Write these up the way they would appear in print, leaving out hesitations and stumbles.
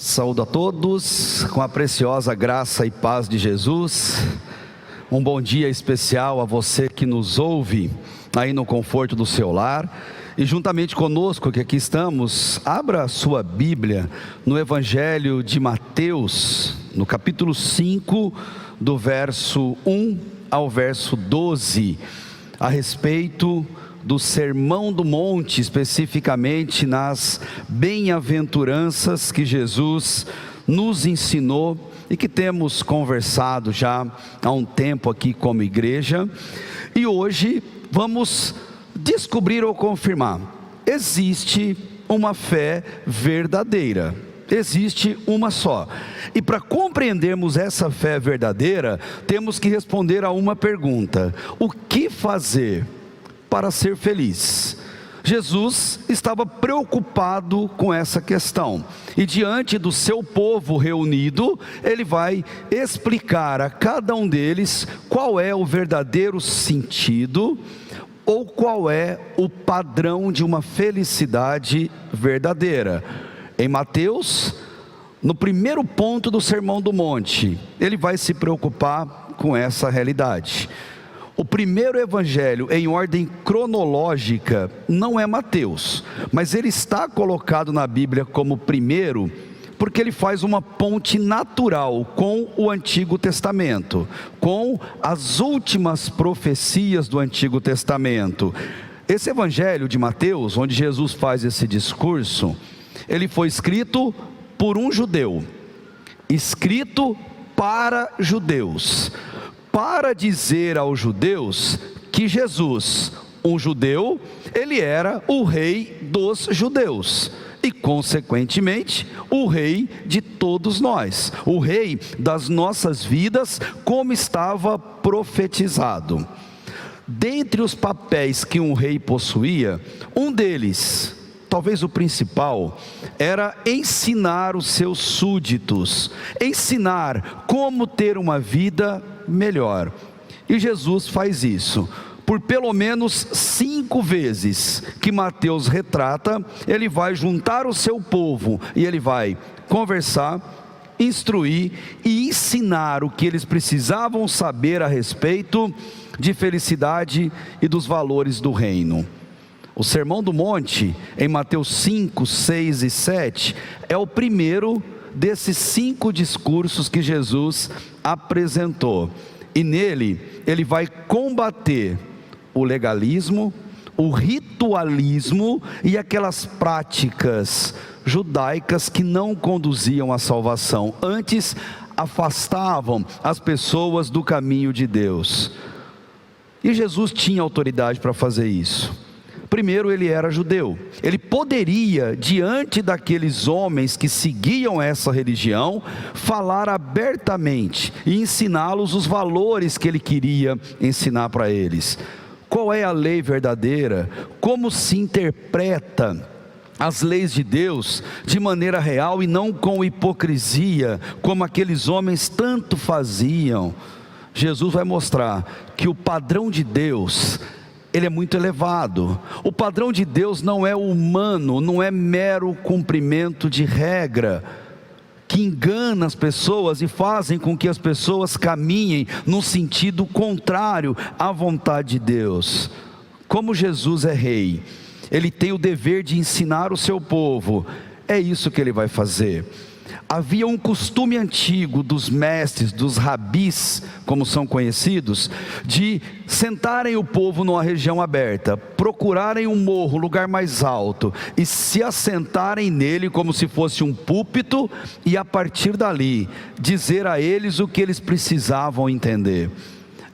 Saúdo a todos com a preciosa graça e paz de Jesus. Um bom dia especial a você que nos ouve aí no conforto do seu lar. E juntamente conosco que aqui estamos, abra a sua Bíblia no Evangelho de Mateus, no capítulo 5, do verso 1 ao verso 12, a respeito do Sermão do Monte, especificamente nas bem-aventuranças que Jesus nos ensinou e que temos conversado já há um tempo aqui como igreja. E hoje vamos descobrir ou confirmar: existe uma fé verdadeira, existe uma só. E para compreendermos essa fé verdadeira, temos que responder a uma pergunta: o que fazer para ser feliz? Jesus estava preocupado com essa questão, e diante do seu povo reunido, ele vai explicar a cada um deles qual é o verdadeiro sentido, ou qual é o padrão de uma felicidade verdadeira. Em Mateus, no primeiro ponto do Sermão do Monte, ele vai se preocupar com essa realidade. O primeiro evangelho em ordem cronológica não é Mateus, mas ele está colocado na Bíblia como primeiro, porque ele faz uma ponte natural com o Antigo Testamento, com as últimas profecias do Antigo Testamento. Esse evangelho de Mateus, onde Jesus faz esse discurso, ele foi escrito por um judeu, escrito para judeus, para dizer aos judeus que Jesus, um judeu, ele era o rei dos judeus e consequentemente o rei de todos nós, o rei das nossas vidas, como estava profetizado. Dentre os papéis que um rei possuía, um deles, talvez o principal, era ensinar os seus súditos, ensinar como ter uma vida melhor. E Jesus faz isso. Por pelo menos 5 vezes que Mateus retrata, ele vai juntar o seu povo e ele vai conversar, instruir e ensinar o que eles precisavam saber a respeito de felicidade e dos valores do reino. O Sermão do Monte, em Mateus 5, 6 e 7, é o primeiro desses 5 discursos que Jesus apresentou. E nele, ele vai combater o legalismo, o ritualismo e aquelas práticas judaicas que não conduziam à salvação, antes afastavam as pessoas do caminho de Deus. E Jesus tinha autoridade para fazer isso. Primeiro, ele era judeu, ele poderia, diante daqueles homens que seguiam essa religião, falar abertamente e ensiná-los os valores que ele queria ensinar para eles. Qual é a lei verdadeira? Como se interpreta as leis de Deus de maneira real e não com hipocrisia, como aqueles homens tanto faziam? Jesus vai mostrar que o padrão de Deus, ele é muito elevado. O padrão de Deus não é humano, não é mero cumprimento de regra, que engana as pessoas e fazem com que as pessoas caminhem no sentido contrário à vontade de Deus. Como Jesus é rei, ele tem o dever de ensinar o seu povo, é isso que ele vai fazer. Havia um costume antigo dos mestres, dos rabis, como são conhecidos, de sentarem o povo numa região aberta, procurarem um morro, lugar mais alto, e se assentarem nele como se fosse um púlpito, e a partir dali, dizer a eles o que eles precisavam entender.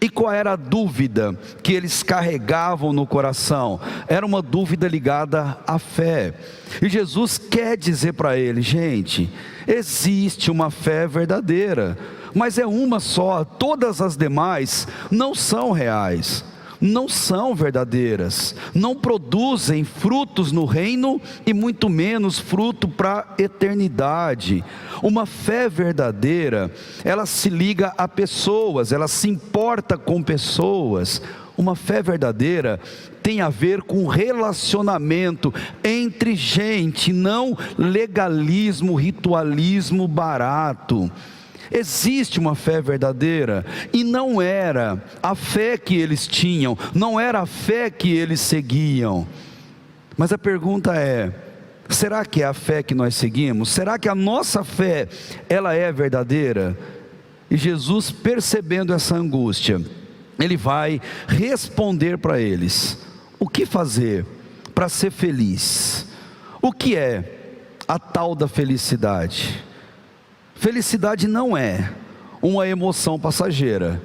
E qual era a dúvida que eles carregavam no coração? Era uma dúvida ligada à fé. E Jesus quer dizer para eles: gente, existe uma fé verdadeira, mas é uma só, todas as demais não são reais, não são verdadeiras, não produzem frutos no reino e muito menos fruto para a eternidade. Uma fé verdadeira, ela se liga a pessoas, ela se importa com pessoas. Uma fé verdadeira tem a ver com relacionamento entre gente, não legalismo, ritualismo barato. Existe uma fé verdadeira, e não era a fé que eles tinham, não era a fé que eles seguiam. Mas a pergunta é: será que é a fé que nós seguimos? Será que a nossa fé, ela é verdadeira? E Jesus, percebendo essa angústia, Ele vai responder para eles: o que fazer para ser feliz? O que é a tal da felicidade? Felicidade não é uma emoção passageira,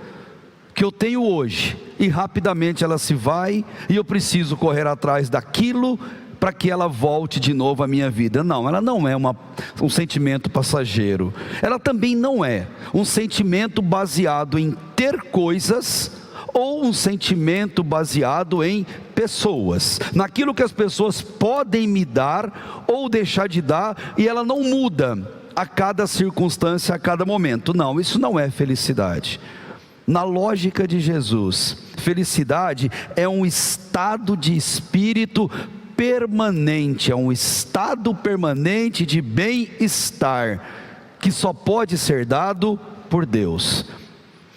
que eu tenho hoje, e rapidamente ela se vai, e eu preciso correr atrás daquilo, para que ela volte de novo à minha vida. Não, ela não é um sentimento passageiro. Ela também não é um sentimento baseado em ter coisas, ou um sentimento baseado em pessoas, naquilo que as pessoas podem me dar, ou deixar de dar, e ela não muda a cada circunstância, a cada momento. Não, isso não é felicidade. Na lógica de Jesus, felicidade é um estado de espírito permanente, é um estado permanente de bem-estar, que só pode ser dado por Deus.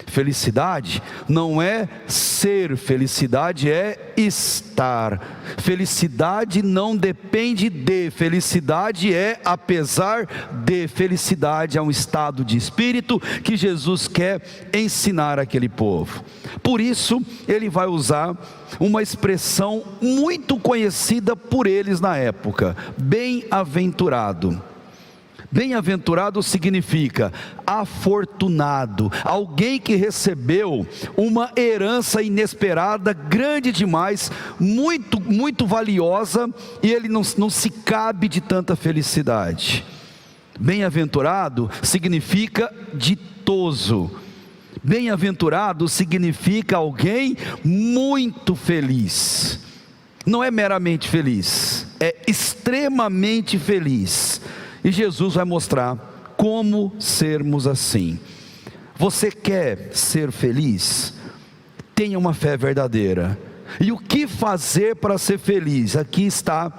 Felicidade não é ser, felicidade é estar. Felicidade não depende de, felicidade é apesar de. Felicidade é um estado de espírito que Jesus quer ensinar àquele povo. Por isso, Ele vai usar uma expressão muito conhecida por eles na época: bem-aventurado. Bem-aventurado significa afortunado, alguém que recebeu uma herança inesperada, grande demais, muito valiosa, e ele não se cabe de tanta felicidade. Bem-aventurado significa ditoso. Bem-aventurado significa alguém muito feliz. Não é meramente feliz, é extremamente feliz. E Jesus vai mostrar como sermos assim. Você quer ser feliz? Tenha uma fé verdadeira. E o que fazer para ser feliz? Aqui está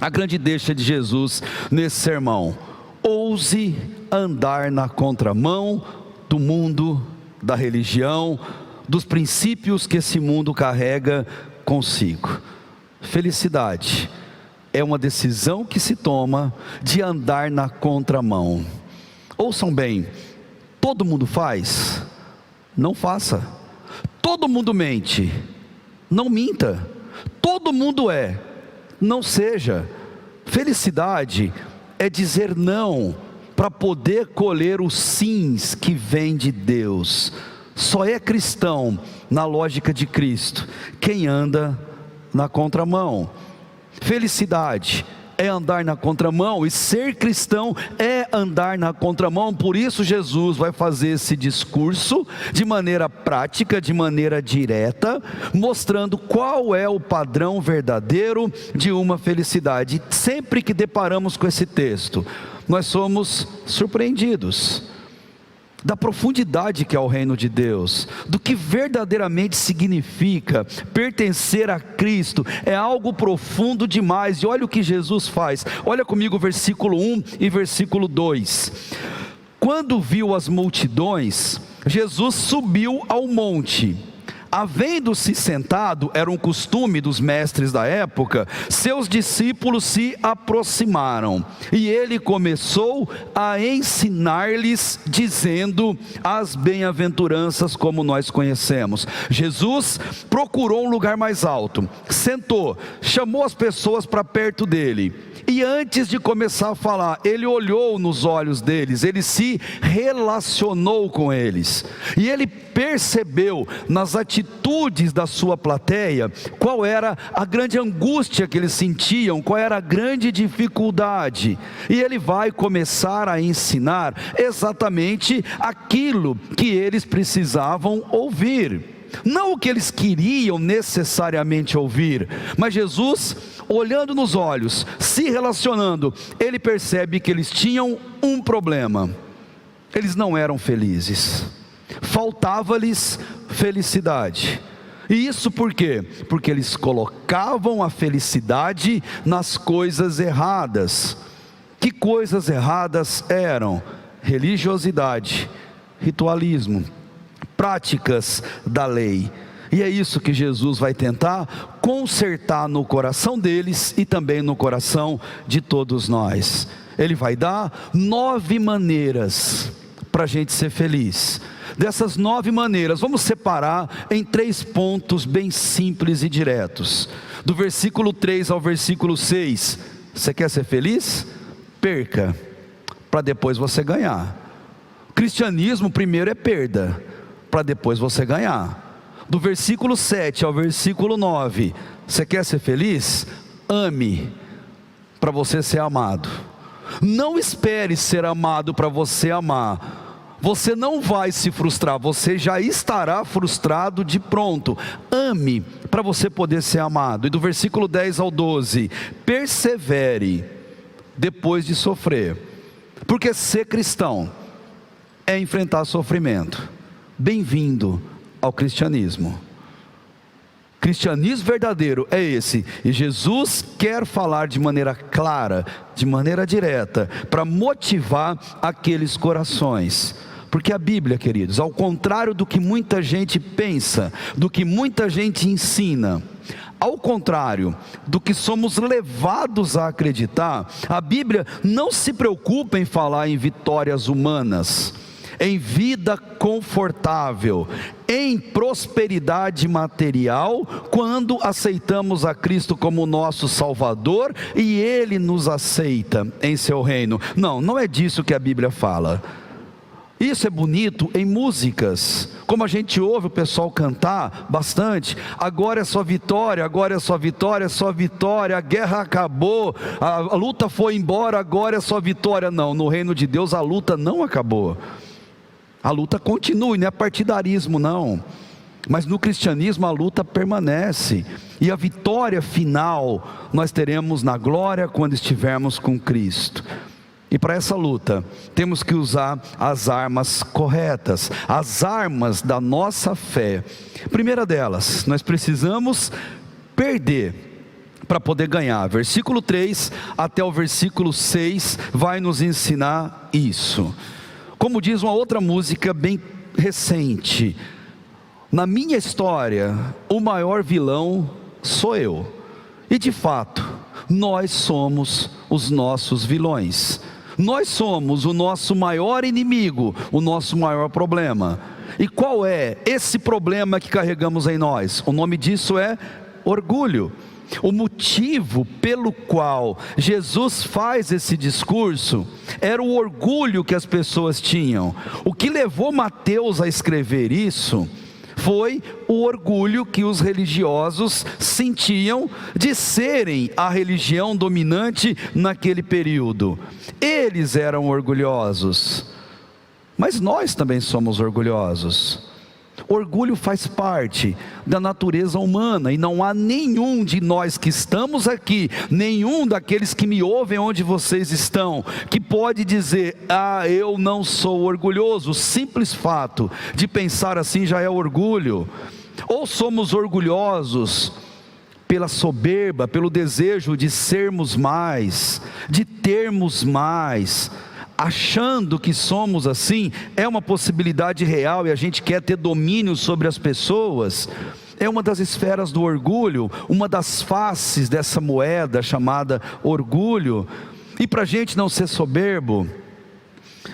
a grande deixa de Jesus nesse sermão: ouse andar na contramão do mundo, da religião, dos princípios que esse mundo carrega consigo. Felicidade é uma decisão que se toma de andar na contramão. Ouçam bem: todo mundo faz? Não faça. Todo mundo mente? Não minta. Todo mundo é? Não seja. Felicidade é dizer não, para poder colher os sims que vêm de Deus. Só é cristão, na lógica de Cristo, quem anda na contramão. Felicidade é andar na contramão, e ser cristão é andar na contramão. Por isso Jesus vai fazer esse discurso de maneira prática, de maneira direta, mostrando qual é o padrão verdadeiro de uma felicidade. Sempre que deparamos com esse texto, nós somos surpreendidos da profundidade que é o reino de Deus, do que verdadeiramente significa pertencer a Cristo. É algo profundo demais. E olha o que Jesus faz. Olha comigo o versículo 1 e versículo 2. Quando viu as multidões, Jesus subiu ao monte. Havendo-se sentado, era um costume dos mestres da época, seus discípulos se aproximaram, e ele começou a ensinar-lhes, dizendo as bem-aventuranças como nós conhecemos. Jesus procurou um lugar mais alto, sentou, chamou as pessoas para perto dele, e antes de começar a falar, ele olhou nos olhos deles, ele se relacionou com eles, e ele percebeu nas atitudes da sua plateia qual era a grande angústia que eles sentiam, qual era a grande dificuldade, e ele vai começar a ensinar exatamente aquilo que eles precisavam ouvir, não o que eles queriam necessariamente ouvir, mas Jesus, olhando nos olhos, se relacionando, ele percebe que eles tinham um problema: eles não eram felizes, faltava-lhes felicidade. E isso por quê? Porque eles colocavam a felicidade nas coisas erradas. Que coisas erradas eram? Religiosidade, ritualismo, práticas da lei. E é isso que Jesus vai tentar consertar no coração deles e também no coração de todos nós. Ele vai dar 9 maneiras para a gente ser feliz. Dessas 9 maneiras, vamos separar em 3 pontos bem simples e diretos. Do versículo 3 ao versículo 6, você quer ser feliz? Perca, para depois você ganhar. O cristianismo primeiro é perda, para depois você ganhar. Do versículo 7 ao versículo 9, você quer ser feliz? Ame, para você ser amado. Não espere ser amado para você amar. Você não vai se frustrar, você já estará frustrado de pronto. Ame para você poder ser amado. E do versículo 10 ao 12, persevere depois de sofrer, porque ser cristão é enfrentar sofrimento. Bem-vindo ao cristianismo. Cristianismo verdadeiro é esse, e Jesus quer falar de maneira clara, de maneira direta, para motivar aqueles corações. Porque a Bíblia, queridos, ao contrário do que muita gente pensa, do que muita gente ensina, ao contrário do que somos levados a acreditar, a Bíblia não se preocupa em falar em vitórias humanas, em vida confortável, em prosperidade material, quando aceitamos a Cristo como nosso Salvador e Ele nos aceita em seu reino. Não é disso que a Bíblia fala. Isso é bonito em músicas, como a gente ouve o pessoal cantar bastante. Agora é só vitória, agora é só vitória, é só vitória. A guerra acabou, a luta foi embora, agora é só vitória. Não, no reino de Deus a luta não acabou. A luta continua, não é partidarismo não, mas no cristianismo a luta permanece, e a vitória final nós teremos na glória quando estivermos com Cristo. E para essa luta temos que usar as armas corretas, as armas da nossa fé. Primeira delas, nós precisamos perder para poder ganhar. Versículo 3 até o versículo 6 vai nos ensinar isso. Como diz uma outra música bem recente: na minha história, o maior vilão sou eu. E de fato, nós somos os nossos vilões. Nós somos o nosso maior inimigo, o nosso maior problema. E qual é esse problema que carregamos em nós? O nome disso é orgulho. O motivo pelo qual Jesus faz esse discurso era o orgulho que as pessoas tinham. O que levou Mateus a escrever isso foi o orgulho que os religiosos sentiam de serem a religião dominante naquele período. Eles eram orgulhosos, mas nós também somos orgulhosos. Orgulho faz parte da natureza humana, e não há nenhum de nós que estamos aqui, nenhum daqueles que me ouvem onde vocês estão, que pode dizer: eu não sou orgulhoso. O simples fato de pensar assim já é orgulho. Ou somos orgulhosos pela soberba, pelo desejo de sermos mais, de termos mais, achando que somos assim, é uma possibilidade real e a gente quer ter domínio sobre as pessoas. É uma das esferas do orgulho, uma das faces dessa moeda chamada orgulho. E para a gente não ser soberbo,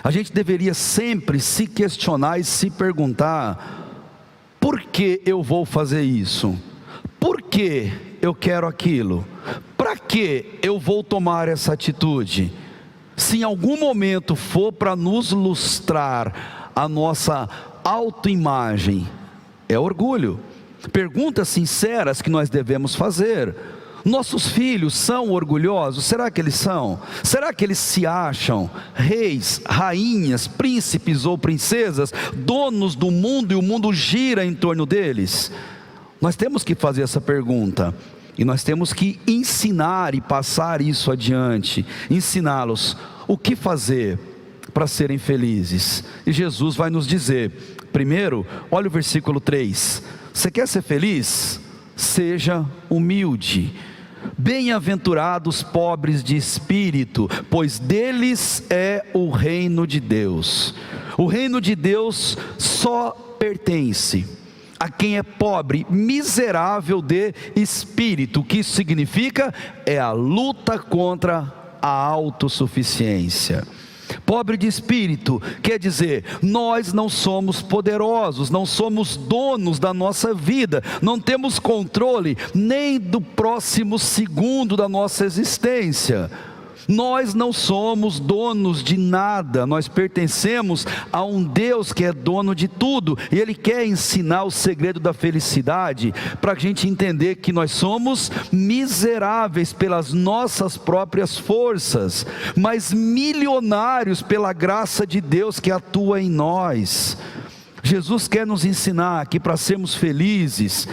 a gente deveria sempre se questionar e se perguntar: por que eu vou fazer isso? Por que eu quero aquilo? Para que eu vou tomar essa atitude? Se em algum momento for para nos lustrar a nossa autoimagem, é orgulho. Perguntas sinceras que nós devemos fazer: nossos filhos são orgulhosos? Será que eles são? Será que eles se acham reis, rainhas, príncipes ou princesas, donos do mundo, e o mundo gira em torno deles? Nós temos que fazer essa pergunta. E nós temos que ensinar e passar isso adiante, ensiná-los o que fazer para serem felizes. E Jesus vai nos dizer, primeiro, olha o versículo 3, você quer ser feliz? Seja humilde. Bem-aventurados pobres de espírito, pois deles é o reino de Deus. O reino de Deus só pertence a quem é pobre, miserável de espírito. O que isso significa? É a luta contra a autossuficiência. Pobre de espírito quer dizer, nós não somos poderosos, não somos donos da nossa vida, não temos controle nem do próximo segundo da nossa existência. Nós não somos donos de nada, nós pertencemos a um Deus que é dono de tudo, e Ele quer ensinar o segredo da felicidade, para a gente entender que nós somos miseráveis pelas nossas próprias forças, mas milionários pela graça de Deus que atua em nós. Jesus quer nos ensinar que para sermos felizes,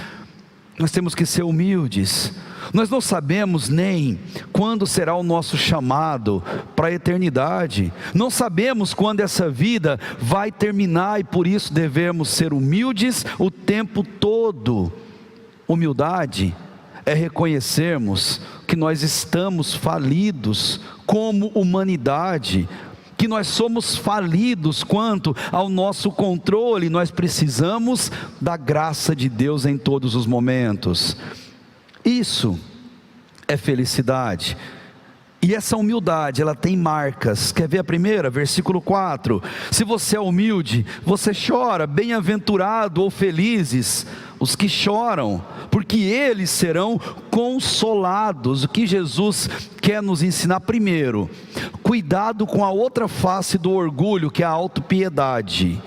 nós temos que ser humildes. Nós não sabemos nem quando será o nosso chamado para a eternidade. Não sabemos quando essa vida vai terminar e por isso devemos ser humildes o tempo todo. Humildade é reconhecermos que nós estamos falidos como humanidade, que nós somos falidos quanto ao nosso controle. Nós precisamos da graça de Deus em todos os momentos. Isso é felicidade. E essa humildade, ela tem marcas. Quer ver a primeira? Versículo 4. Se você é humilde, você chora. Bem-aventurado ou felizes os que choram, porque eles serão consolados. O que Jesus quer nos ensinar? Primeiro, cuidado com a outra face do orgulho, que é a autopiedade,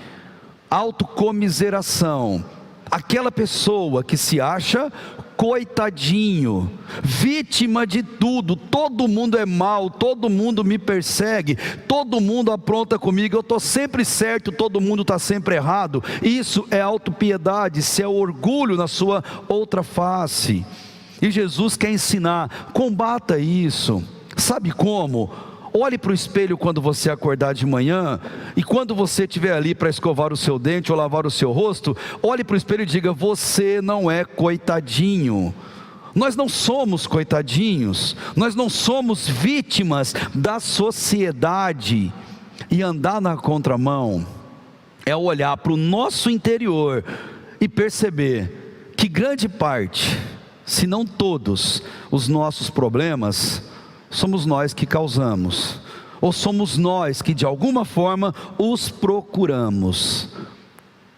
autocomiseração. Aquela pessoa que se acha coitadinho, vítima de tudo, todo mundo é mal, todo mundo me persegue, todo mundo apronta comigo, eu estou sempre certo, todo mundo está sempre errado. Isso é autopiedade, isso é orgulho na sua outra face. E Jesus quer ensinar, combata isso. Sabe como? Olhe para o espelho quando você acordar de manhã, e quando você estiver ali para escovar o seu dente ou lavar o seu rosto, olhe para o espelho e diga, você não é coitadinho. Nós não somos coitadinhos, nós não somos vítimas da sociedade. E andar na contramão é olhar para o nosso interior e perceber que grande parte, se não todos, os nossos problemas somos nós que causamos, ou somos nós que de alguma forma os procuramos.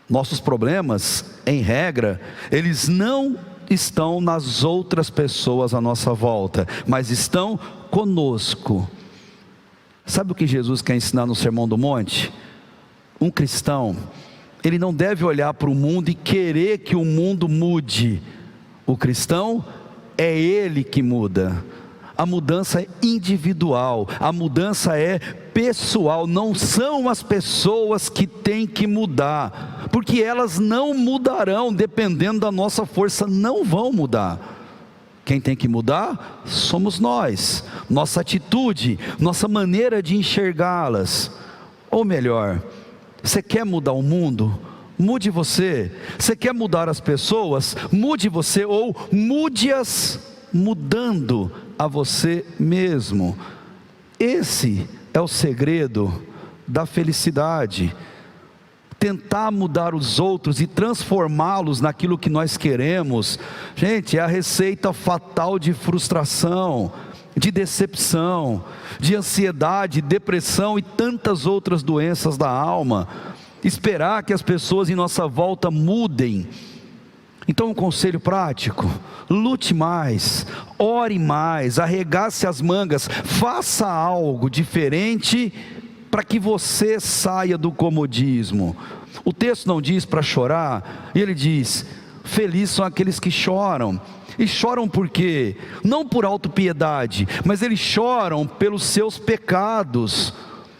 Nossos problemas, em regra, eles não estão nas outras pessoas à nossa volta, mas estão conosco. Sabe o que Jesus quer ensinar no Sermão do Monte? Um cristão, ele não deve olhar para o mundo e querer que o mundo mude. O cristão é ele que muda. A mudança é individual, a mudança é pessoal, não são as pessoas que têm que mudar, porque elas não mudarão, dependendo da nossa força, não vão mudar. Quem tem que mudar somos nós, nossa atitude, nossa maneira de enxergá-las. Ou melhor, você quer mudar o mundo? Mude você. Você quer mudar as pessoas? Mude você, ou mude-as mudando a você mesmo. Esse é o segredo da felicidade. Tentar mudar os outros e transformá-los naquilo que nós queremos, gente, é a receita fatal de frustração, de decepção, de ansiedade, depressão e tantas outras doenças da alma. Esperar que as pessoas em nossa volta mudem. Então, um conselho prático: lute mais, ore mais, arregace as mangas, faça algo diferente para que você saia do comodismo. O texto não diz para chorar, ele diz, felizes são aqueles que choram. E choram por quê? Não por autopiedade, mas eles choram pelos seus pecados.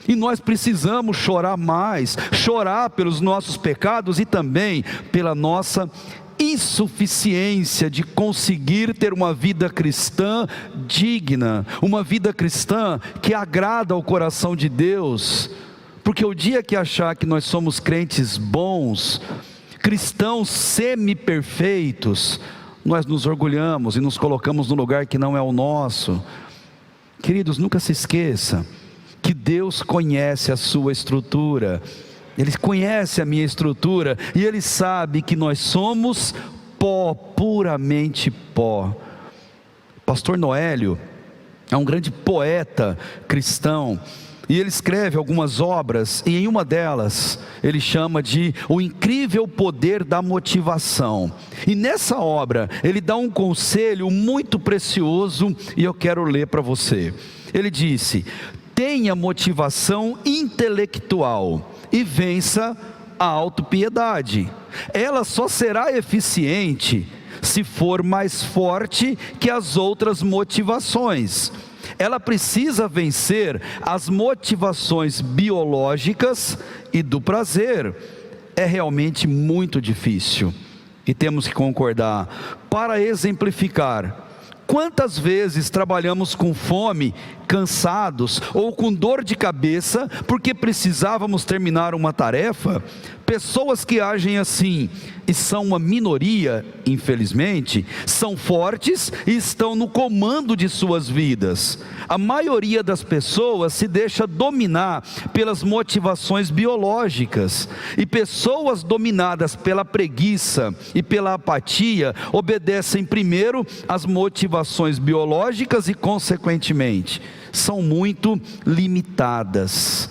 E nós precisamos chorar mais, chorar pelos nossos pecados e também pela nossa insuficiência de conseguir ter uma vida cristã digna, uma vida cristã que agrada ao coração de Deus. porque o dia que achar que nós somos crentes bons, cristãos semi-perfeitos, nós nos orgulhamos e nos colocamos no lugar que não é o nosso. Queridos, nunca se esqueça que Deus conhece a sua estrutura, Ele conhece a minha estrutura, e Ele sabe que nós somos pó, puramente pó. Pastor Noélio é um grande poeta cristão, e ele escreve algumas obras, e em uma delas ele chama de O Incrível Poder da Motivação. E nessa obra ele dá um conselho muito precioso, e eu quero ler para você. Ele disse: tenha motivação intelectual e vença a autopiedade. Ela só será eficiente se for mais forte que as outras motivações. Ela precisa vencer as motivações biológicas e do prazer. É realmente muito difícil, e temos que concordar. Para exemplificar, quantas vezes trabalhamos com fome, cansados ou com dor de cabeça porque precisávamos terminar uma tarefa? Pessoas que agem assim, e são uma minoria, infelizmente, são fortes e estão no comando de suas vidas. A maioria das pessoas se deixa dominar pelas motivações biológicas, e pessoas dominadas pela preguiça e pela apatia obedecem primeiro às motivações biológicas e, consequentemente, são muito limitadas.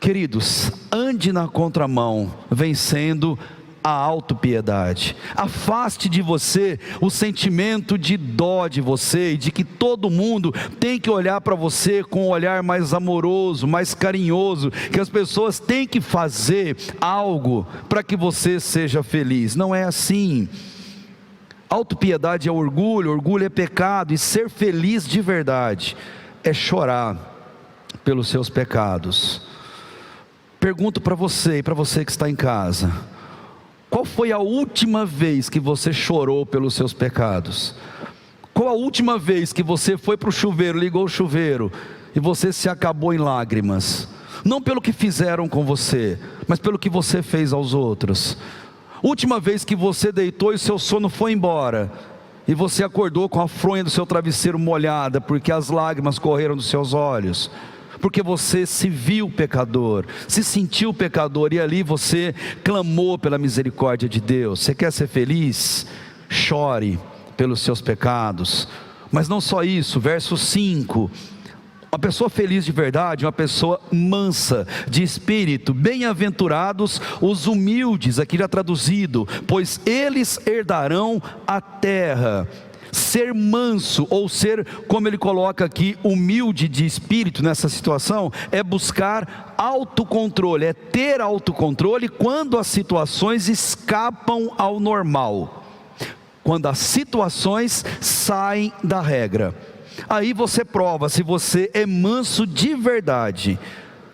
Queridos, ande na contramão, vencendo a autopiedade. Afaste de você o sentimento de dó de você, e de que todo mundo tem que olhar para você com um olhar mais amoroso, mais carinhoso, que as pessoas têm que fazer algo para que você seja feliz. Não é assim. Autopiedade é orgulho, orgulho é pecado, e ser feliz de verdade é chorar pelos seus pecados. Pergunto para você e para você que está em casa: qual foi a última vez que você chorou pelos seus pecados? Qual a última vez que você foi para o chuveiro, ligou o chuveiro e você se acabou em lágrimas? Não pelo que fizeram com você, mas pelo que você fez aos outros. Última vez que você deitou e seu sono foi embora, e você acordou com a fronha do seu travesseiro molhada, porque as lágrimas correram dos seus olhos, porque você se viu pecador, se sentiu pecador, e ali você clamou pela misericórdia de Deus. Você quer ser feliz? Chore pelos seus pecados. Mas não só isso, verso 5: uma pessoa feliz de verdade, uma pessoa mansa de espírito, bem-aventurados os humildes, aqui já traduzido, pois eles herdarão a terra. Ser manso, ou ser, como ele coloca aqui, humilde de espírito nessa situação, é buscar autocontrole, é ter autocontrole quando as situações escapam ao normal, quando as situações saem da regra. Aí você prova se você é manso de verdade.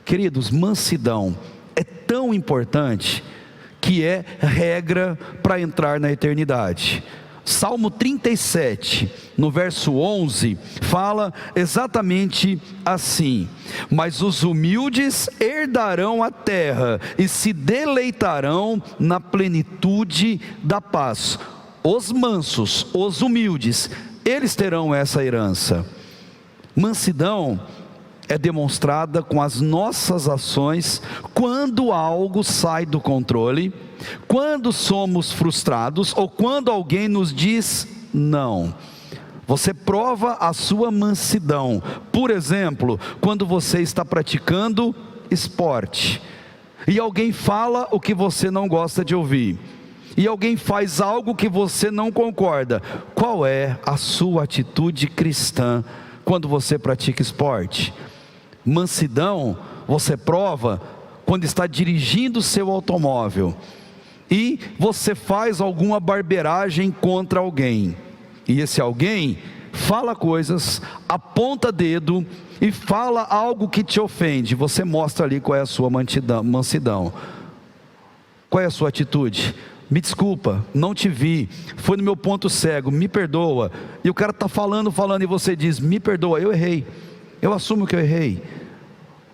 Queridos, mansidão é tão importante que é regra para entrar na eternidade. Salmo 37, no verso 11, fala exatamente assim: mas os humildes herdarão a terra e se deleitarão na plenitude da paz. Os mansos, os humildes, eles terão essa herança. Mansidão é demonstrada com as nossas ações quando algo sai do controle, quando somos frustrados ou quando alguém nos diz não. Você prova a sua mansidão, por exemplo, quando você está praticando esporte e alguém fala o que você não gosta de ouvir, e alguém faz algo que você não concorda. Qual é a sua atitude cristã quando você pratica esporte? Mansidão você prova quando está dirigindo seu automóvel e você faz alguma barbeiragem contra alguém, e esse alguém fala coisas, aponta dedo e fala algo que te ofende. Você mostra ali qual é a sua mansidão. Qual é a sua atitude? Me desculpa, não te vi, foi no meu ponto cego, me perdoa. E o cara está falando e você diz: me perdoa, eu errei, eu assumo que eu errei.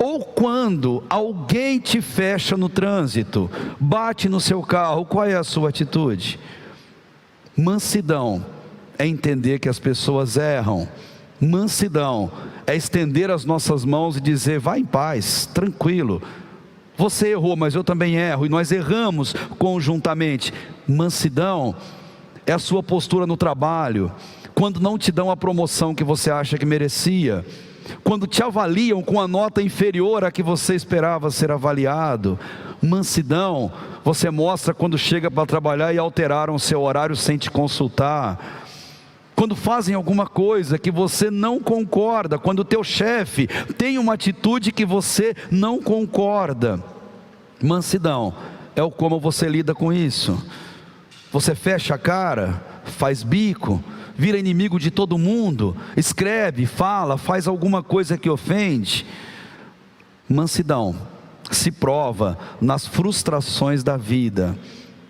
Ou quando alguém te fecha no trânsito, bate no seu carro, qual é a sua atitude? Mansidão é entender que as pessoas erram. Mansidão é estender as nossas mãos e dizer: vai em paz, tranquilo. Você errou, mas eu também erro, e nós erramos conjuntamente. Mansidão é a sua postura no trabalho, quando não te dão a promoção que você acha que merecia, quando te avaliam com a nota inferior à que você esperava ser avaliado. Mansidão você mostra quando chega para trabalhar e alteraram o seu horário sem te consultar, quando fazem alguma coisa que você não concorda, quando o teu chefe tem uma atitude que você não concorda. Mansidão é o como você lida com isso. Você fecha a cara, faz bico, vira inimigo de todo mundo, escreve, fala, faz alguma coisa que ofende. Mansidão se prova nas frustrações da vida.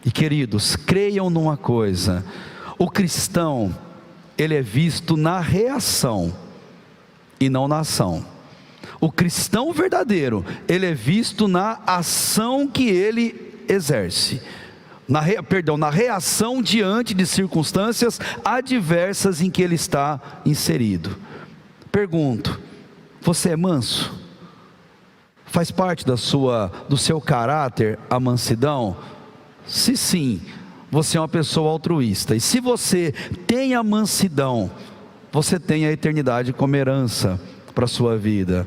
E queridos, creiam numa coisa: o cristão, ele é visto na reação e não na ação. O cristão verdadeiro, ele é visto na ação que ele exerce, na reação diante de circunstâncias adversas em que ele está inserido. Pergunto: você é manso? Faz parte do seu caráter a mansidão? Se sim, você é uma pessoa altruísta. E se você tem a mansidão, você tem a eternidade como herança para a sua vida.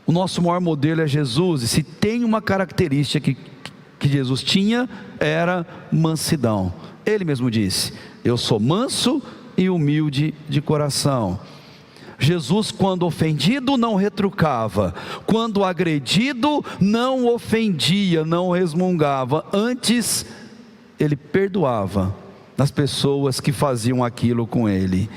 O nosso maior modelo é Jesus, e se tem uma característica que Jesus tinha, era mansidão. Ele mesmo disse: eu sou manso e humilde de coração. Jesus, quando ofendido, não retrucava, quando agredido, não ofendia, não resmungava, antes ele perdoava as pessoas que faziam aquilo com ele.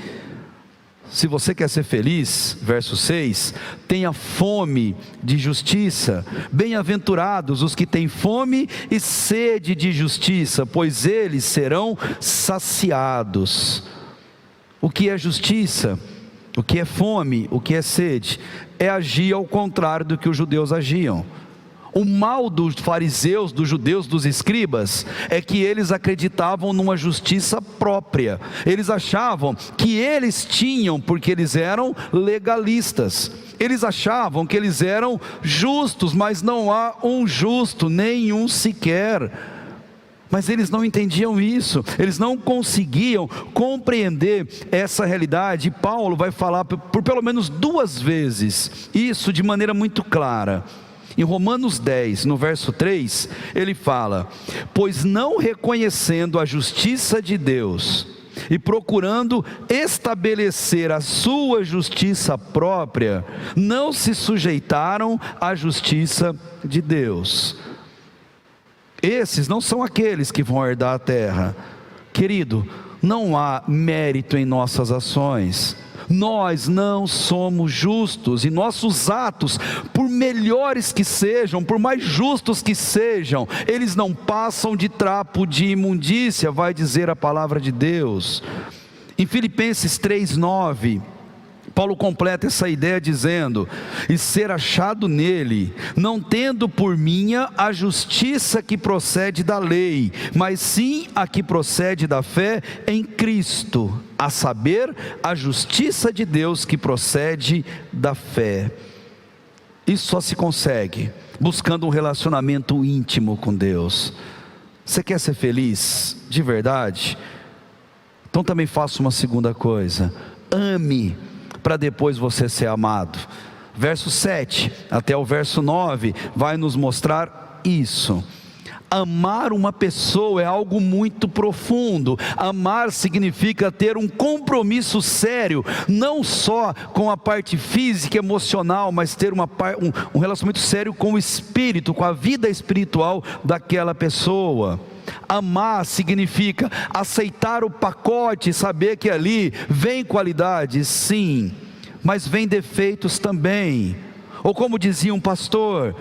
Se você quer ser feliz, verso 6, tenha fome de justiça. Bem-aventurados os que têm fome e sede de justiça, pois eles serão saciados. O que é justiça? O que é fome? O que é sede? É agir ao contrário do que os judeus agiam. O mal dos fariseus, dos judeus, dos escribas, é que eles acreditavam numa justiça própria. Eles achavam que eles tinham, porque eles eram legalistas. Eles achavam que eles eram justos, mas não há um justo, nenhum sequer. Mas eles não entendiam isso, eles não conseguiam compreender essa realidade. E Paulo vai falar por pelo menos 2 vezes isso de maneira muito clara. Em Romanos 10, no verso 3, ele fala: pois não reconhecendo a justiça de Deus e procurando estabelecer a sua justiça própria, não se sujeitaram à justiça de Deus. Esses não são aqueles que vão herdar a terra. Querido, não há mérito em nossas ações. Nós não somos justos, e nossos atos, por melhores que sejam, por mais justos que sejam, eles não passam de trapo de imundícia, vai dizer a palavra de Deus. Em Filipenses 3:9, Paulo completa essa ideia dizendo: e ser achado nele, não tendo por minha a justiça que procede da lei, mas sim a que procede da fé em Cristo, a saber, a justiça de Deus que procede da fé. Isso só se consegue buscando um relacionamento íntimo com Deus. Você quer ser feliz de verdade? Então também faça uma segunda coisa: ame, para depois você ser amado. Verso 7 até o verso 9 vai nos mostrar isso. Amar uma pessoa é algo muito profundo. Amar significa ter um compromisso sério, não só com a parte física e emocional, mas ter um relacionamento sério com o espírito, com a vida espiritual daquela pessoa. Amar significa aceitar o pacote, saber que ali vem qualidades, sim, mas vem defeitos também. Ou como dizia um pastor,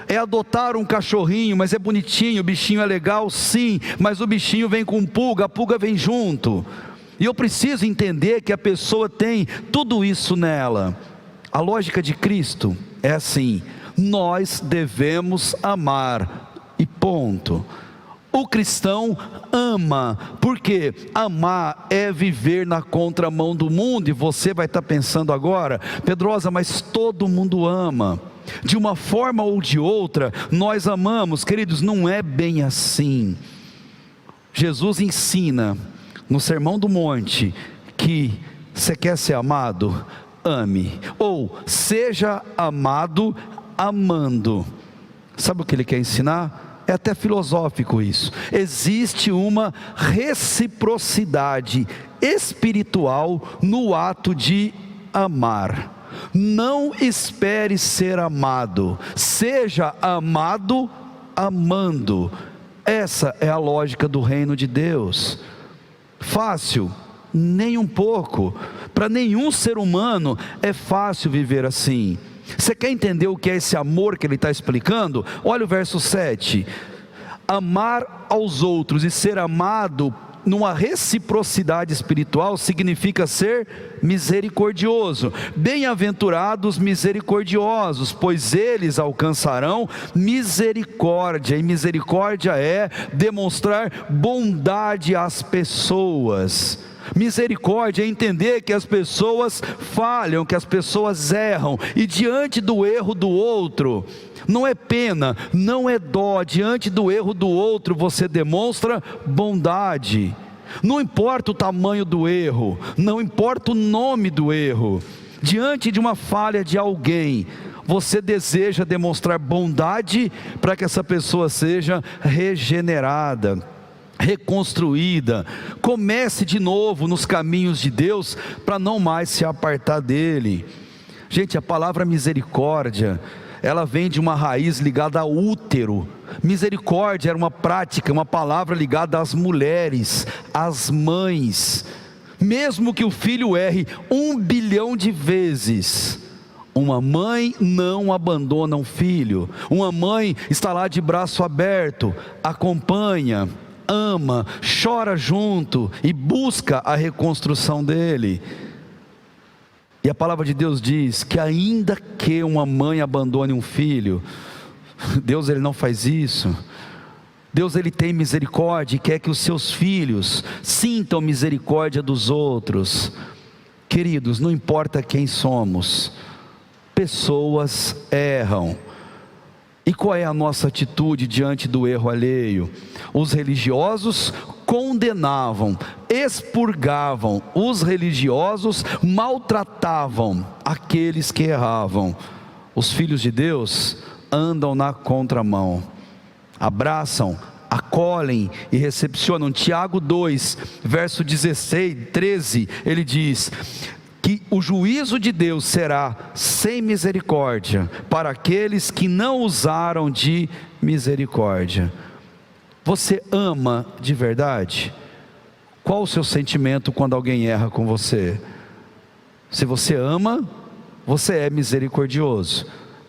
é adotar um cachorrinho, mas é bonitinho, o bichinho é legal, sim, mas o bichinho vem com pulga, a pulga vem junto. E eu preciso entender que a pessoa tem tudo isso nela. A lógica de Cristo é assim: nós devemos amar, e ponto. O cristão ama, porque amar é viver na contramão do mundo. E você vai estar pensando agora: Pedrosa, mas todo mundo ama, de uma forma ou de outra nós amamos. Queridos, não é bem assim. Jesus ensina no Sermão do Monte que você quer ser amado? Ame, ou seja amado amando. Sabe o que ele quer ensinar? É até filosófico isso. Existe uma reciprocidade espiritual no ato de amar. Não espere ser amado, seja amado amando. Essa é a lógica do reino de Deus. Fácil? Nem um pouco. Para nenhum ser humano é fácil viver assim. Você quer entender o que é esse amor que ele está explicando? Olha o verso 7. Amar aos outros e ser amado numa reciprocidade espiritual significa ser misericordioso. Bem-aventurados misericordiosos, pois eles alcançarão misericórdia. E misericórdia é demonstrar bondade às pessoas. Misericórdia é entender que as pessoas falham, que as pessoas erram, e diante do erro do outro, não é pena, não é dó. Diante do erro do outro você demonstra bondade. Não importa o tamanho do erro, não importa o nome do erro. Diante de uma falha de alguém, você deseja demonstrar bondade para que essa pessoa seja regenerada, reconstruída, comece de novo nos caminhos de Deus, para não mais se apartar dele. Gente, a palavra misericórdia, ela vem de uma raiz ligada ao útero. Misericórdia era uma prática, uma palavra ligada às mulheres, às mães. Mesmo que o filho erre 1 bilhão de vezes, uma mãe não abandona um filho. Uma mãe está lá de braço aberto, acompanha, ama, chora junto e busca a reconstrução dele. E a palavra de Deus diz que ainda que uma mãe abandone um filho, Deus ele não faz isso. Deus ele tem misericórdia e quer que os seus filhos sintam misericórdia dos outros. Queridos, não importa quem somos, pessoas erram. E qual é a nossa atitude diante do erro alheio? Os religiosos condenavam, expurgavam, os religiosos maltratavam aqueles que erravam. Os filhos de Deus andam na contramão, abraçam, acolhem e recepcionam. Tiago 2, verso 16, 13, ele diz que o juízo de Deus será sem misericórdia para aqueles que não usaram de misericórdia. Você ama de verdade? Qual o seu sentimento quando alguém erra com você? Se você ama, você é misericordioso.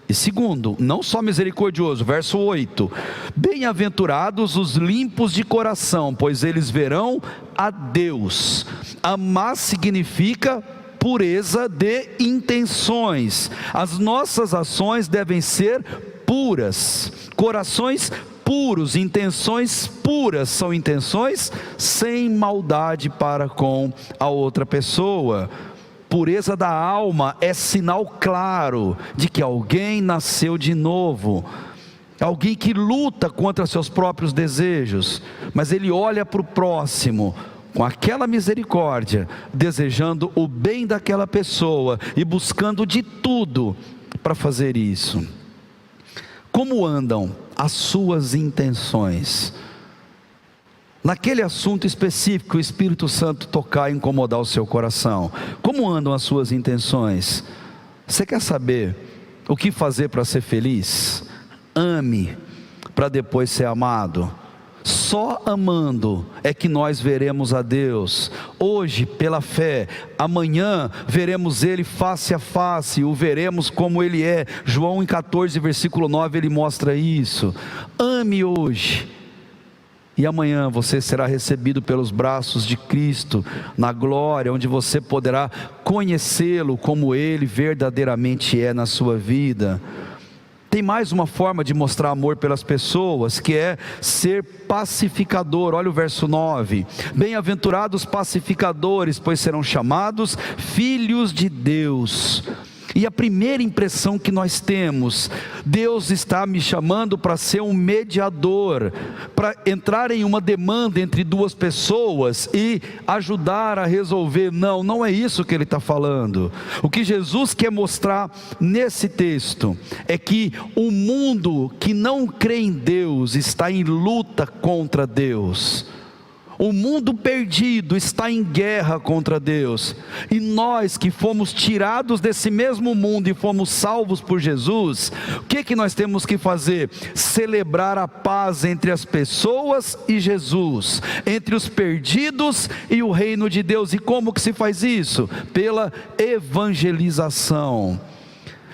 E segundo, não só misericordioso, verso 8: bem-aventurados os limpos de coração, pois eles verão a Deus. Amar significa pureza de intenções. As nossas ações devem ser puras, corações puros, intenções puras, são intenções sem maldade para com a outra pessoa. Pureza da alma é sinal claro de que alguém nasceu de novo, alguém que luta contra seus próprios desejos, mas ele olha para o próximo com aquela misericórdia, desejando o bem daquela pessoa e buscando de tudo para fazer isso. Como andam as suas intenções? Naquele assunto específico que o Espírito Santo tocar e incomodar o seu coração, como andam as suas intenções? Você quer saber o que fazer para ser feliz? Ame para depois ser amado. Só amando é que nós veremos a Deus. Hoje pela fé, amanhã veremos Ele face a face, o veremos como Ele é. João 14 versículo 9 ele mostra isso. Ame hoje, e amanhã você será recebido pelos braços de Cristo na glória, onde você poderá conhecê-lo como Ele verdadeiramente é na sua vida. Tem mais uma forma de mostrar amor pelas pessoas, que é ser pacificador. Olha o verso 9: bem-aventurados pacificadores, pois serão chamados filhos de Deus. E a primeira impressão que nós temos: Deus está me chamando para ser um mediador, para entrar em uma demanda entre duas pessoas e ajudar a resolver. Não, não é isso que ele está falando. O que Jesus quer mostrar nesse texto é que o mundo que não crê em Deus está em luta contra Deus. O mundo perdido está em guerra contra Deus, e nós que fomos tirados desse mesmo mundo e fomos salvos por Jesus, o que nós temos que fazer? Celebrar a paz entre as pessoas e Jesus, entre os perdidos e o reino de Deus. E como que se faz isso? Pela evangelização.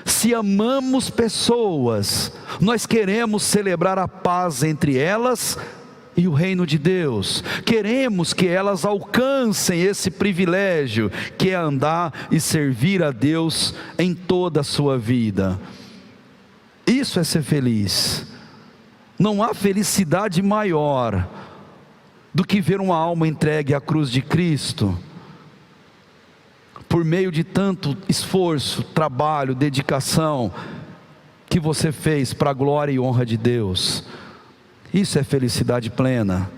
Se amamos pessoas, nós queremos celebrar a paz entre elas e o reino de Deus. Queremos que elas alcancem esse privilégio, que é andar e servir a Deus em toda a sua vida. Isso é ser feliz. Não há felicidade maior do que ver uma alma entregue à cruz de Cristo, por meio de tanto esforço, trabalho, dedicação que você fez para a glória e honra de Deus. Isso é felicidade plena.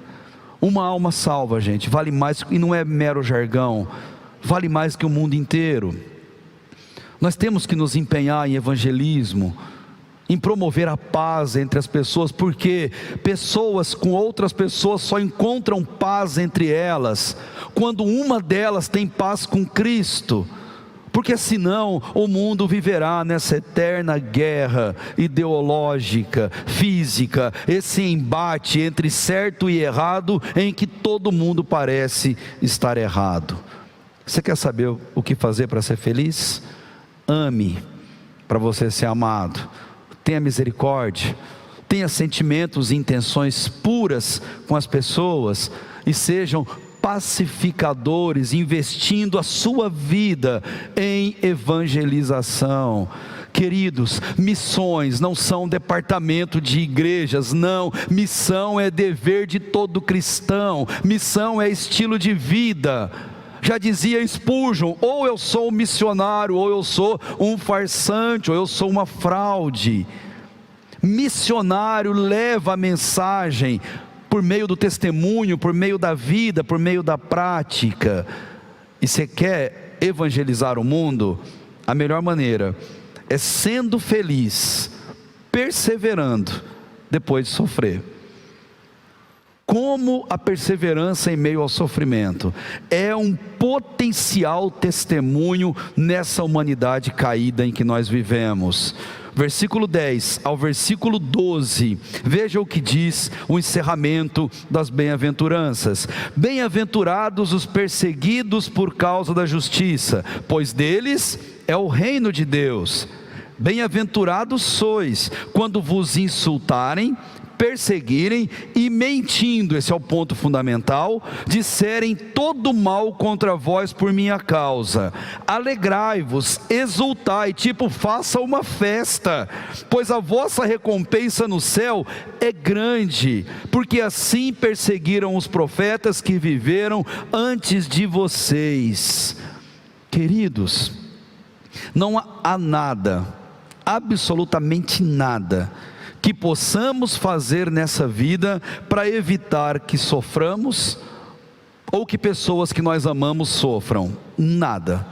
Uma alma salva, gente, vale mais, e não é mero jargão, vale mais que o mundo inteiro. Nós temos que nos empenhar em evangelismo, em promover a paz entre as pessoas, porque pessoas com outras pessoas só encontram paz entre elas quando uma delas tem paz com Cristo. Porque senão o mundo viverá nessa eterna guerra ideológica, física, esse embate entre certo e errado, em que todo mundo parece estar errado. Você quer saber o que fazer para ser feliz? Ame para você ser amado. Tenha misericórdia, tenha sentimentos e intenções puras com as pessoas, e sejam pacificadores, investindo a sua vida em evangelização. Queridos, missões não são departamento de igrejas, não. Missão é dever de todo cristão, missão é estilo de vida. Já dizia Spurgeon: ou eu sou um missionário, ou eu sou um farsante, ou eu sou uma fraude. Missionário leva a mensagem por meio do testemunho, por meio da vida, por meio da prática. E você quer evangelizar o mundo? A melhor maneira é sendo feliz, perseverando, depois de sofrer. Como a perseverança em meio ao sofrimento é um potencial testemunho nessa humanidade caída em que nós vivemos. Versículo 10 ao versículo 12, veja o que diz o encerramento das bem-aventuranças. Bem-aventurados os perseguidos por causa da justiça, pois deles é o reino de Deus. Bem-aventurados sois quando vos insultarem, perseguirem e mentindo, esse é o ponto fundamental, disserem todo mal contra vós por minha causa. Alegrai-vos, exultai, faça uma festa, pois a vossa recompensa no céu é grande, porque assim perseguiram os profetas que viveram antes de vocês. Queridos, não há nada, absolutamente nada, que possamos fazer nessa vida para evitar que soframos, ou que pessoas que nós amamos sofram. Nada.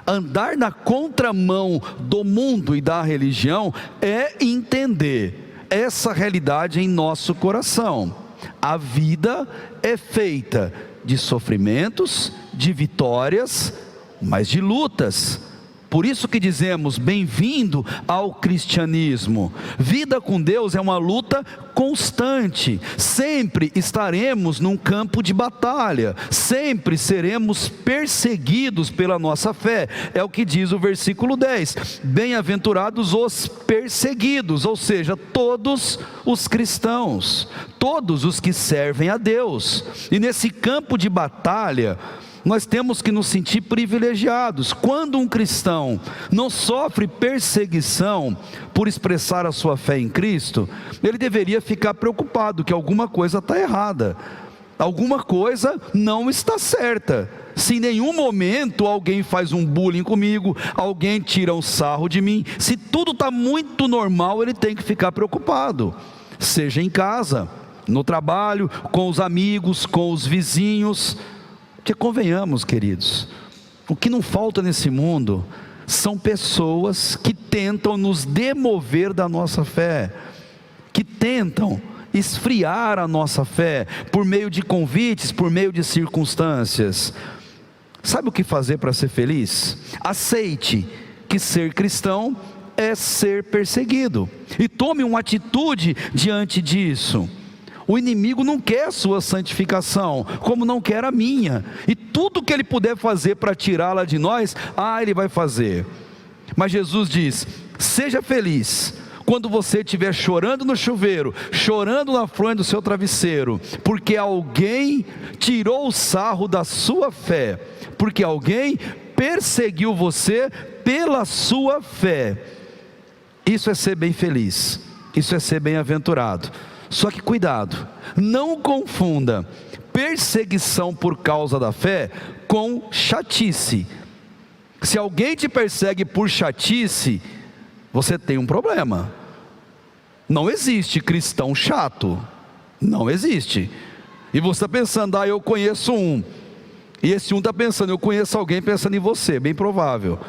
Andar na contramão do mundo e da religião é entender essa realidade em nosso coração. A vida é feita de sofrimentos, de vitórias, mas de lutas. Por isso que dizemos: bem-vindo ao cristianismo. Vida com Deus é uma luta constante. Sempre estaremos num campo de batalha. Sempre seremos perseguidos pela nossa fé. É o que diz o versículo 10. Bem-aventurados os perseguidos, ou seja, todos os cristãos, todos os que servem a Deus. E nesse campo de batalha, nós temos que nos sentir privilegiados. Quando um cristão não sofre perseguição por expressar a sua fé em Cristo, ele deveria ficar preocupado que alguma coisa está errada, alguma coisa não está certa. Se em nenhum momento alguém faz um bullying comigo, alguém tira um sarro de mim, se tudo está muito normal, ele tem que ficar preocupado, seja em casa, no trabalho, com os amigos, com os vizinhos. Porque convenhamos, queridos, o que não falta nesse mundo são pessoas que tentam nos demover da nossa fé, que tentam esfriar a nossa fé por meio de convites, por meio de circunstâncias. Sabe o que fazer para ser feliz? Aceite que ser cristão é ser perseguido, e tome uma atitude diante disso. O inimigo não quer a sua santificação, como não quer a minha, e tudo que ele puder fazer para tirá-la de nós, ele vai fazer. Mas Jesus diz: seja feliz quando você estiver chorando no chuveiro, chorando na fronha do seu travesseiro, porque alguém tirou o sarro da sua fé, porque alguém perseguiu você pela sua fé. Isso é ser bem feliz, isso é ser bem-aventurado. Só que cuidado, não confunda perseguição por causa da fé com chatice. Se alguém te persegue por chatice, você tem um problema. Não existe cristão chato, não existe. E você está pensando: eu conheço um, e esse um está pensando: eu conheço alguém pensando em você, bem provável.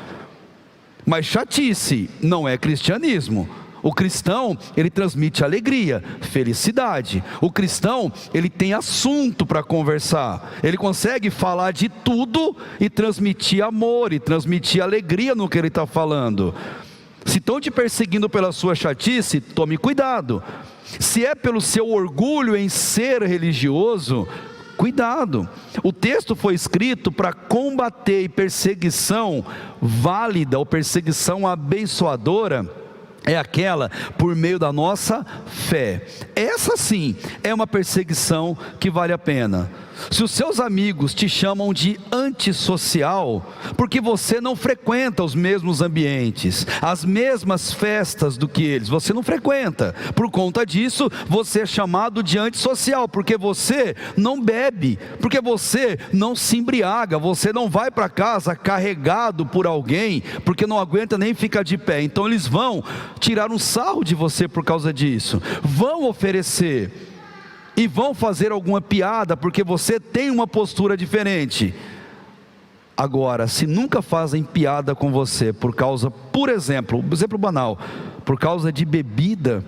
Mas chatice não é cristianismo. O cristão, ele transmite alegria, felicidade. O cristão, ele tem assunto para conversar. Ele consegue falar de tudo e transmitir amor, e transmitir alegria no que ele está falando. Se estão te perseguindo pela sua chatice, tome cuidado. Se é pelo seu orgulho em ser religioso, cuidado. O texto foi escrito para combater perseguição válida, ou perseguição abençoadora, é aquela por meio da nossa fé. Essa sim é uma perseguição que vale a pena. Se os seus amigos te chamam de antissocial, porque você não frequenta os mesmos ambientes, as mesmas festas do que eles, você não frequenta, por conta disso você é chamado de antissocial, porque você não bebe, porque você não se embriaga, você não vai para casa carregado por alguém, porque não aguenta nem ficar de pé. Então eles vão tirar um sarro de você por causa disso, vão oferecer e vão fazer alguma piada porque você tem uma postura diferente. Agora, se nunca fazem piada com você por causa, por exemplo banal, por causa de bebida,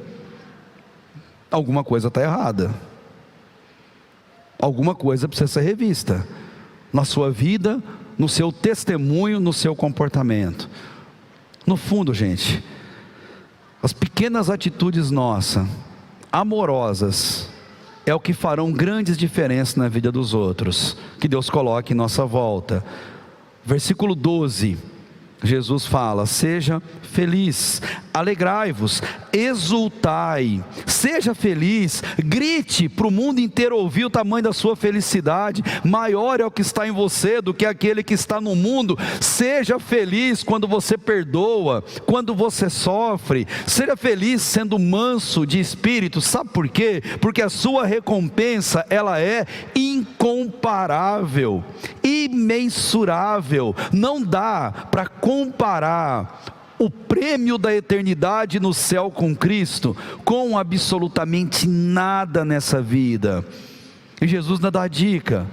alguma coisa está errada, alguma coisa precisa ser revista na sua vida, no seu testemunho, no seu comportamento. No fundo, gente, as pequenas atitudes nossas, amorosas, é o que farão grandes diferenças na vida dos outros, que Deus coloque em nossa volta. Versículo 12, Jesus fala: seja feliz, alegrai-vos, exultai, seja feliz, grite para o mundo inteiro ouvir o tamanho da sua felicidade. Maior é o que está em você do que aquele que está no mundo. Seja feliz quando você perdoa, quando você sofre. Seja feliz sendo manso de espírito. Sabe por quê? Porque a sua recompensa, ela é incomparável, imensurável. Não dá para comparar o prêmio da eternidade no céu com Cristo com absolutamente nada nessa vida. E Jesus nos dá a dica: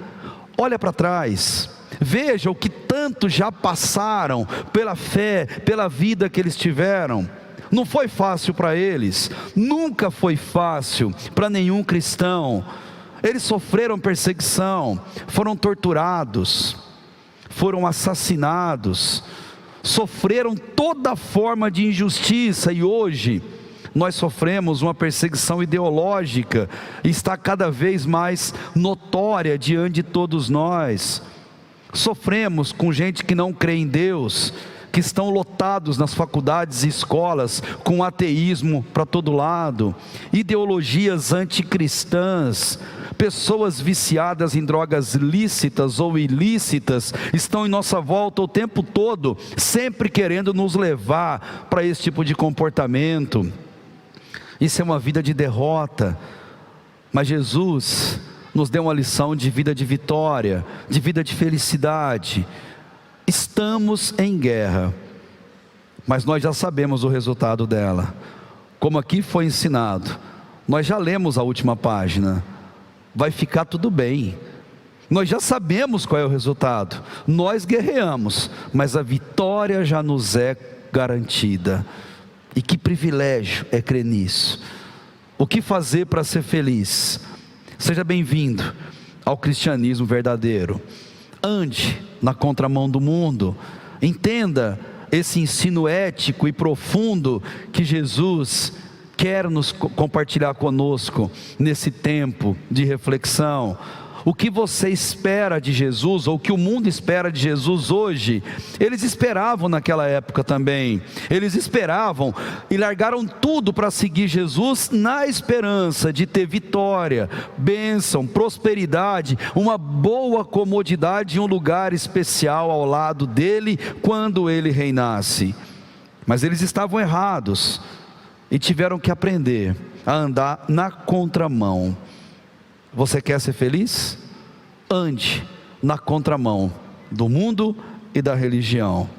olha para trás, veja o que tanto já passaram pela fé, pela vida que eles tiveram. Não foi fácil para eles, nunca foi fácil para nenhum cristão. Eles sofreram perseguição, foram torturados, foram assassinados, sofreram toda forma de injustiça, e hoje nós sofremos uma perseguição ideológica, e está cada vez mais notória diante de todos nós. Sofremos com gente que não crê em Deus, que estão lotados nas faculdades e escolas com ateísmo para todo lado, ideologias anticristãs, pessoas viciadas em drogas lícitas ou ilícitas estão em nossa volta o tempo todo, sempre querendo nos levar para esse tipo de comportamento. Isso é uma vida de derrota, mas Jesus nos deu uma lição de vida de vitória, de vida de felicidade. Estamos em guerra, mas nós já sabemos o resultado dela. Como aqui foi ensinado, nós já lemos a última página. Vai ficar tudo bem. Nós já sabemos qual é o resultado. Nós guerreamos, mas a vitória já nos é garantida. E que privilégio é crer nisso. O que fazer para ser feliz? Seja bem-vindo ao cristianismo verdadeiro. Ande na contramão do mundo. Entenda esse ensino ético e profundo que Jesus quer nos compartilhar conosco nesse tempo de reflexão. O que você espera de Jesus, ou o que o mundo espera de Jesus hoje, eles esperavam naquela época também. Eles esperavam e largaram tudo para seguir Jesus na esperança de ter vitória, bênção, prosperidade, uma boa comodidade e um lugar especial ao lado dele quando ele reinasse. Mas eles estavam errados e tiveram que aprender a andar na contramão. Você quer ser feliz? Ande na contramão do mundo e da religião.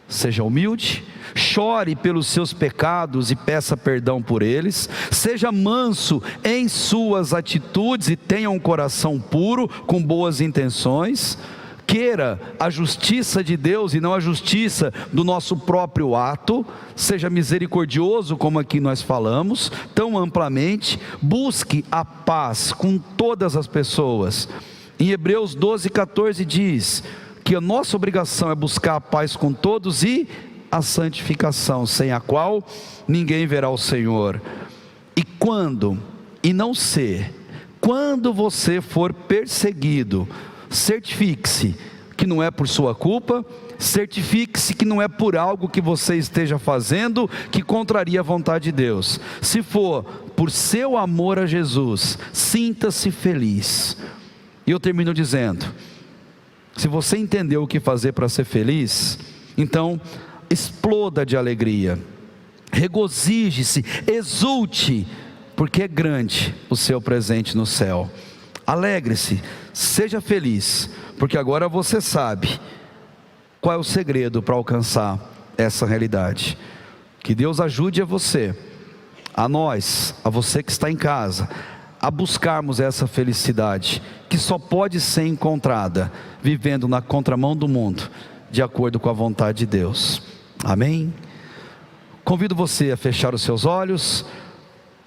Seja humilde, chore pelos seus pecados e peça perdão por eles. Seja manso em suas atitudes e tenha um coração puro, com boas intenções. Queira a justiça de Deus e não a justiça do nosso próprio ato. Seja misericordioso, como aqui nós falamos tão amplamente. Busque a paz com todas as pessoas. Em Hebreus 12:14 diz que a nossa obrigação é buscar a paz com todos e a santificação, sem a qual ninguém verá o Senhor. E quando você for perseguido, certifique-se que não é por sua culpa, certifique-se que não é por algo que você esteja fazendo que contraria a vontade de Deus. Se for por seu amor a Jesus, sinta-se feliz. E eu termino dizendo, se você entendeu o que fazer para ser feliz, então exploda de alegria, regozije-se, exulte, porque é grande o seu presente no céu. Alegre-se, seja feliz, porque agora você sabe qual é o segredo para alcançar essa realidade. Que Deus ajude a você, a nós, a você que está em casa, a buscarmos essa felicidade, que só pode ser encontrada vivendo na contramão do mundo, de acordo com a vontade de Deus. Amém? Convido você a fechar os seus olhos,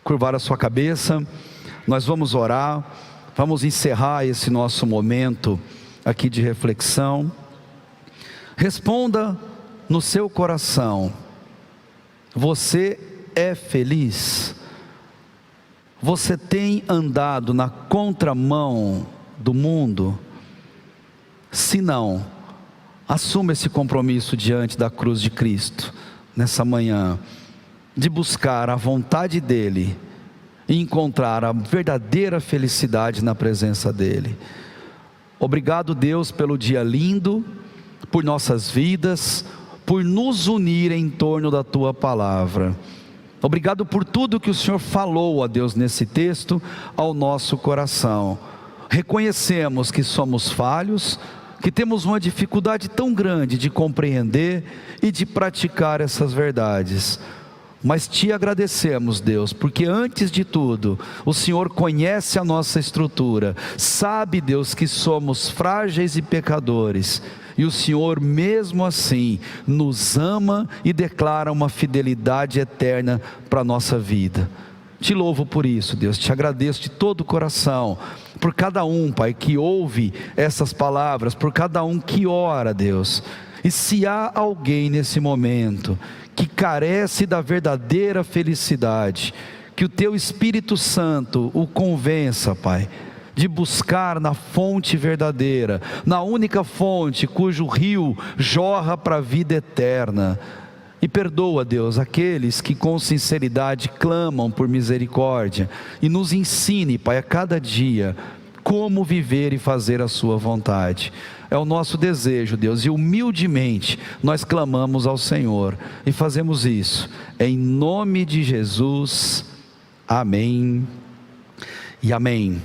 curvar a sua cabeça. Nós vamos orar. Vamos encerrar esse nosso momento aqui de reflexão. Responda no seu coração: você é feliz? Você tem andado na contramão do mundo? Se não, assuma esse compromisso diante da cruz de Cristo, nessa manhã, de buscar a vontade dEle, e encontrar a verdadeira felicidade na presença dEle. Obrigado, Deus, pelo dia lindo, por nossas vidas, por nos unir em torno da Tua Palavra. Obrigado por tudo que o Senhor falou, ó Deus, nesse texto, ao nosso coração. Reconhecemos que somos falhos, que temos uma dificuldade tão grande de compreender e de praticar essas verdades. Mas te agradecemos, Deus, porque antes de tudo, o Senhor conhece a nossa estrutura, sabe, Deus, que somos frágeis e pecadores, e o Senhor mesmo assim nos ama e declara uma fidelidade eterna para a nossa vida. Te louvo por isso, Deus, te agradeço de todo o coração, por cada um, Pai, que ouve essas palavras, por cada um que ora, Deus. E se há alguém nesse momento que carece da verdadeira felicidade, que o Teu Espírito Santo o convença, Pai, de buscar na fonte verdadeira, na única fonte cujo rio jorra para a vida eterna. E perdoa, Deus, aqueles que com sinceridade clamam por misericórdia, e nos ensine, Pai, a cada dia como viver e fazer a sua vontade. É o nosso desejo, Deus, e humildemente nós clamamos ao Senhor e fazemos isso em nome de Jesus. Amém e amém.